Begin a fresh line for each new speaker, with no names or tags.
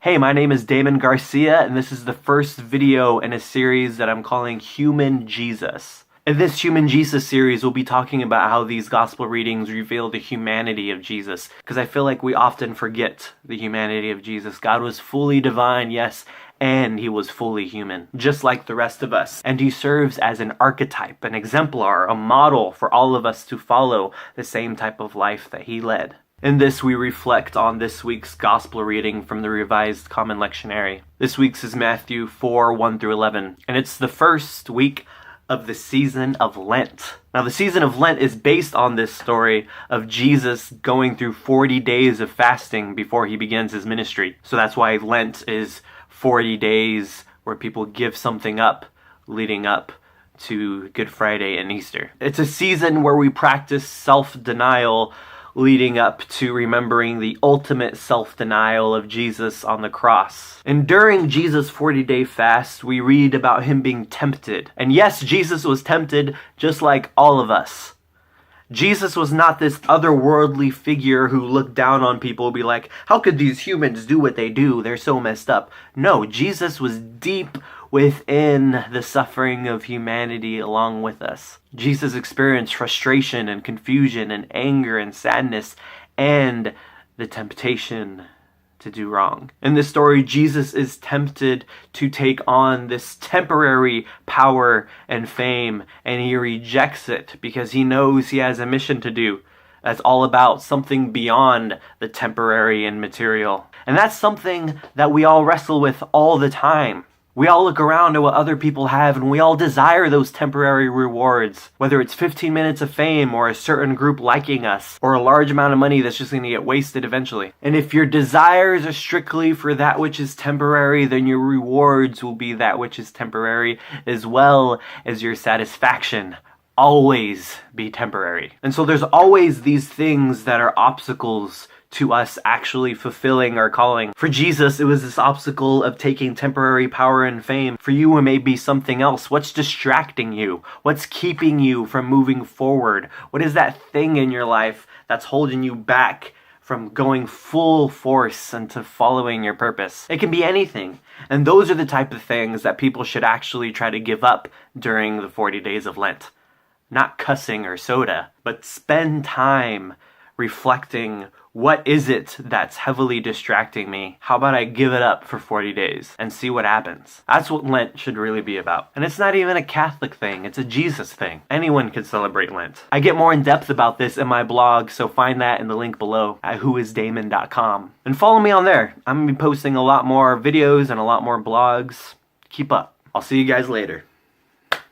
Hey, my name is Damon Garcia, and this is the first video in a series that I'm calling Human Jesus. In this Human Jesus series, we'll be talking about how these gospel readings reveal the humanity of Jesus, because I feel like we often forget the humanity of Jesus. God was fully divine, yes, and he was fully human, just like the rest of us. And he serves as an archetype, an exemplar, a model for all of us to follow the same type of life that he led. In this, we reflect on this week's gospel reading from the Revised Common Lectionary. This week's is Matthew 4, 1 through 11, and it's the first week of the season of Lent. Now, the season of Lent is based on this story of Jesus going through 40 days of fasting before he begins his ministry. So that's why Lent is 40 days where people give something up leading up to Good Friday and Easter. It's a season where we practice self-denial leading up to remembering the ultimate self-denial of Jesus on the cross. And during Jesus' 40-day fast, we read about him being tempted. And yes, Jesus was tempted just like all of us. Jesus was not this otherworldly figure who looked down on people and be like, how could these humans do what they do? They're so messed up. No, Jesus was deep within the suffering of humanity along with us. Jesus experienced frustration and confusion and anger and sadness and the temptation to do wrong. In this story, Jesus is tempted to take on this temporary power and fame, and he rejects it because he knows he has a mission to do that's all about something beyond the temporary and material. And that's something that we all wrestle with all the time. We all look around at what other people have, and we all desire those temporary rewards, whether it's 15 minutes of fame or a certain group liking us or a large amount of money that's just going to get wasted eventually. And if your desires are strictly for that which is temporary, then your rewards will be that which is temporary, as well as your satisfaction always be temporary. And so there's always these things that are obstacles to us actually fulfilling our calling. For Jesus, it was this obstacle of taking temporary power and fame. For you, it may be something else. What's distracting you? What's keeping you from moving forward? What is that thing in your life that's holding you back from going full force into following your purpose? It can be anything. And those are the type of things that people should actually try to give up during the 40 days of Lent. Not cussing or soda, but spend time reflecting, what is it that's heavily distracting me? How about I give it up for 40 days and see what happens? That's what Lent should really be about. And it's not even a Catholic thing, it's a Jesus thing. Anyone can celebrate Lent. I get more in depth about this in my blog, so find that in the link below at whoisdamon.com. And follow me on there. I'm going to be posting a lot more videos and a lot more blogs. Keep up. I'll see you guys later.